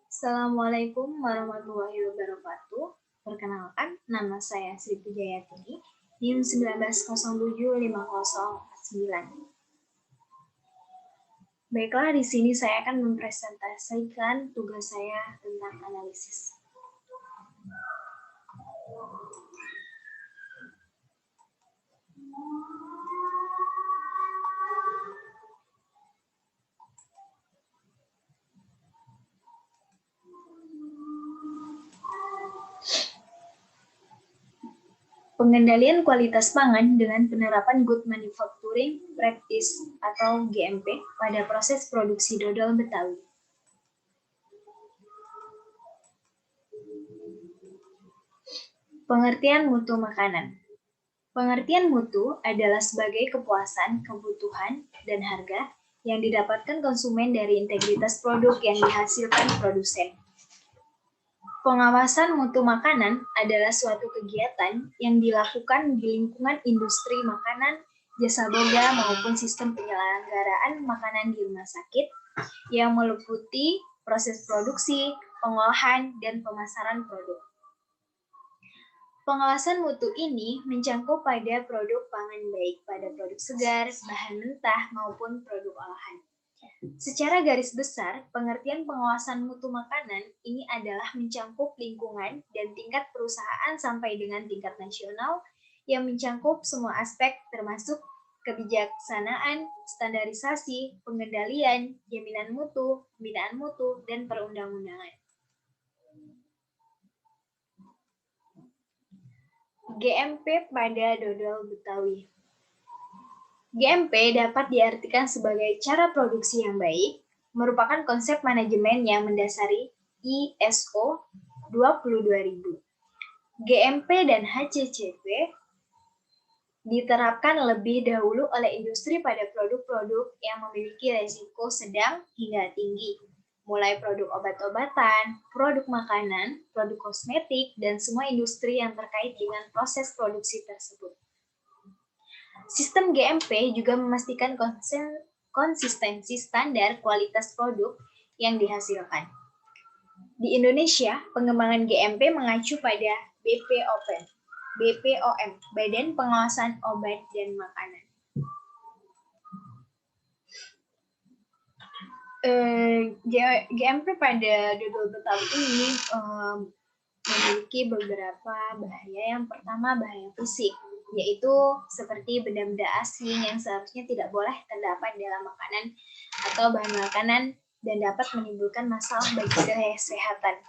Assalamualaikum warahmatullahi wabarakatuh. Perkenalkan, nama saya Sri Pujayatini, NIM 19075049. Baiklah, di sini saya akan mempresentasikan tugas saya tentang analisis. Pengendalian kualitas pangan dengan penerapan Good Manufacturing Practice atau GMP pada proses produksi dodol Betawi. Pengertian mutu makanan. Pengertian mutu adalah sebagai kepuasan, kebutuhan, dan harga yang didapatkan konsumen dari integritas produk yang dihasilkan produsen. Pengawasan mutu makanan adalah suatu kegiatan yang dilakukan di lingkungan industri makanan, jasa boga, maupun sistem penyelenggaraan makanan di rumah sakit yang meliputi proses produksi, pengolahan, dan pemasaran produk. Pengawasan mutu ini mencangkup pada produk pangan baik pada produk segar, bahan mentah, maupun produk olahan. Secara garis besar, pengertian pengawasan mutu makanan ini adalah mencangkup lingkungan dan tingkat perusahaan sampai dengan tingkat nasional yang mencangkup semua aspek termasuk kebijaksanaan, standarisasi, pengendalian, jaminan mutu, pembinaan mutu, dan perundang-undangan. GMP pada dodol Betawi. GMP dapat diartikan sebagai cara produksi yang baik, merupakan konsep manajemen yang mendasari ISO 22000. GMP dan HACCP diterapkan lebih dahulu oleh industri pada produk-produk yang memiliki resiko sedang hingga tinggi, mulai produk obat-obatan, produk makanan, produk kosmetik, dan semua industri yang terkait dengan proses produksi tersebut. Sistem GMP juga memastikan konsistensi standar kualitas produk yang dihasilkan. Di Indonesia, pengembangan GMP mengacu pada BPOM, Badan Pengawasan Obat dan Makanan. GMP pada dodol Betawi ini memiliki beberapa bahaya. Yang pertama, bahaya fisik, yaitu seperti benda-benda asing yang seharusnya tidak boleh terdapat dalam makanan atau bahan makanan dan dapat menimbulkan masalah bagi kesehatan.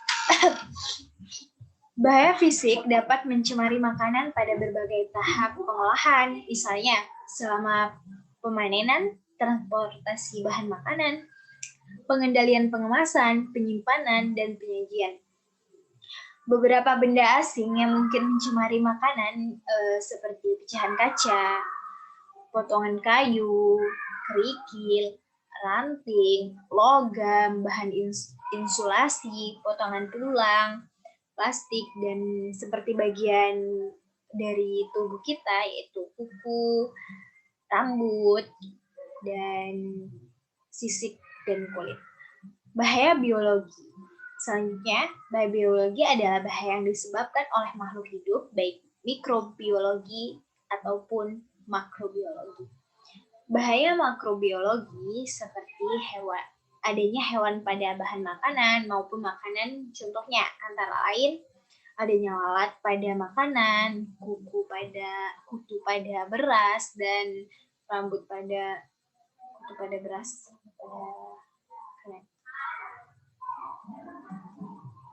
Bahaya fisik dapat mencemari makanan pada berbagai tahap pengolahan, misalnya selama pemanenan, transportasi bahan makanan, pengendalian pengemasan, penyimpanan, dan penyajian. Beberapa benda asing yang mungkin mencemari makanan seperti pecahan kaca, potongan kayu, kerikil, ranting, logam, bahan insulasi, potongan tulang, plastik, dan seperti bagian dari tubuh kita yaitu kuku, rambut, dan sisik dan kulit. Bahaya biologi. Selanjutnya, bahaya biologi adalah bahaya yang disebabkan oleh makhluk hidup, baik mikrobiologi ataupun makrobiologi. Bahaya makrobiologi seperti adanya hewan pada bahan makanan maupun makanan, contohnya antara lain adanya lalat pada makanan, kutu pada beras, dan rambut pada kutu pada beras.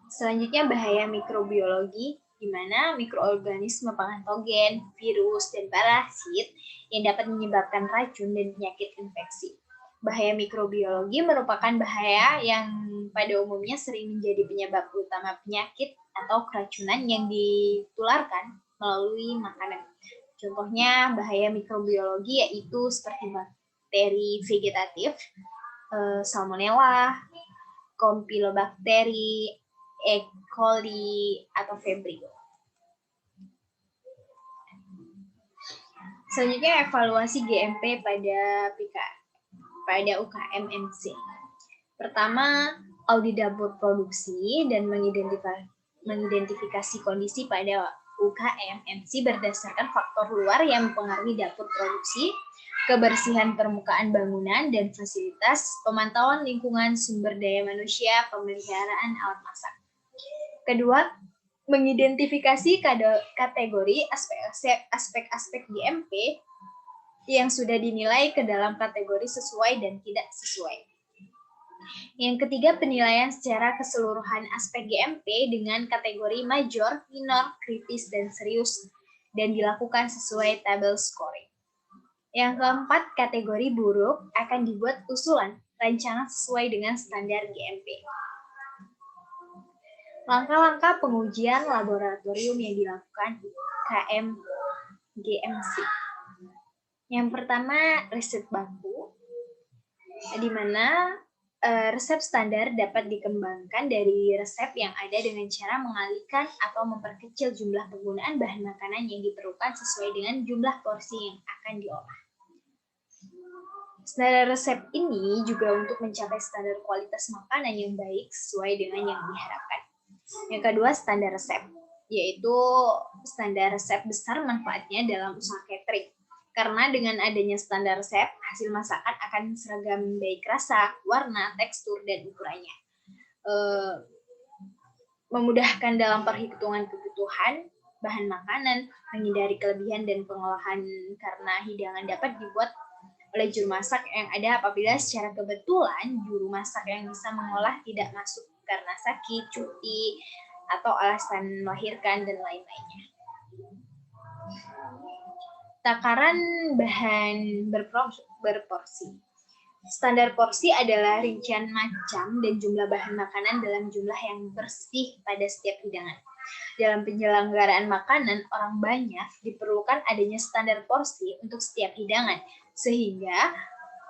Selanjutnya, bahaya mikrobiologi, di mana mikroorganisme patogen, virus, dan parasit yang dapat menyebabkan racun dan penyakit infeksi. Bahaya mikrobiologi merupakan bahaya yang pada umumnya sering menjadi penyebab utama penyakit atau keracunan yang ditularkan melalui makanan. Contohnya bahaya mikrobiologi yaitu seperti bakteri vegetatif, salmonella, Campylobacter, E. coli, atau Vibrio. Selanjutnya, evaluasi GMP pada pada UKM MC. Pertama, audit dapur produksi dan mengidentifikasi kondisi pada UKM MC berdasarkan faktor luar yang mempengaruhi dapur produksi, kebersihan permukaan bangunan dan fasilitas, pemantauan lingkungan, sumber daya manusia, pemeliharaan alat masak. Kedua, mengidentifikasi kategori aspek-aspek GMP yang sudah dinilai ke dalam kategori sesuai dan tidak sesuai. Yang ketiga, penilaian secara keseluruhan aspek GMP dengan kategori major, minor, kritis, dan serius, dan dilakukan sesuai tabel scoring. Yang keempat, kategori buruk akan dibuat usulan rancangan sesuai dengan standar GMP. Langkah-langkah pengujian laboratorium yang dilakukan KM GMC. Yang pertama, resep baku, di mana resep standar dapat dikembangkan dari resep yang ada dengan cara mengalihkan atau memperkecil jumlah penggunaan bahan makanan yang diperlukan sesuai dengan jumlah porsi yang akan diolah. Standar resep ini juga untuk mencapai standar kualitas makanan yang baik sesuai dengan yang diharapkan. Yang kedua, standar resep, yaitu standar resep besar manfaatnya dalam usaha catering. Karena dengan adanya standar resep, hasil masakan akan seragam baik rasa, warna, tekstur, dan ukurannya. Memudahkan dalam perhitungan kebutuhan bahan makanan, menghindari kelebihan dan pengolahan karena hidangan dapat dibuat oleh juru masak yang ada apabila secara kebetulan juru masak yang bisa mengolah tidak masuk karena sakit, cuti, atau alasan melahirkan, dan lain-lainnya. Takaran bahan berporsi. Standar porsi adalah rincian macam dan jumlah bahan makanan dalam jumlah yang bersih pada setiap hidangan. Dalam penyelenggaraan makanan orang banyak, diperlukan adanya standar porsi untuk setiap hidangan, sehingga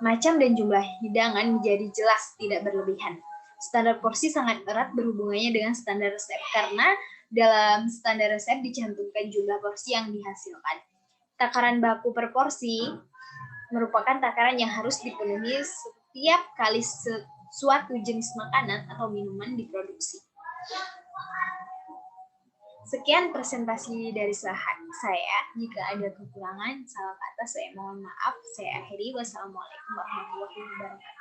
macam dan jumlah hidangan menjadi jelas tidak berlebihan. Standar porsi sangat erat berhubungannya dengan standar resep, karena dalam standar resep dicantumkan jumlah porsi yang dihasilkan. Takaran baku per porsi merupakan takaran yang harus dipenuhi setiap kali suatu jenis makanan atau minuman diproduksi. Sekian presentasi dari saya. Jika ada kekurangan, salah kata, saya mohon maaf. Saya akhiri. Wassalamualaikum warahmatullahi wabarakatuh.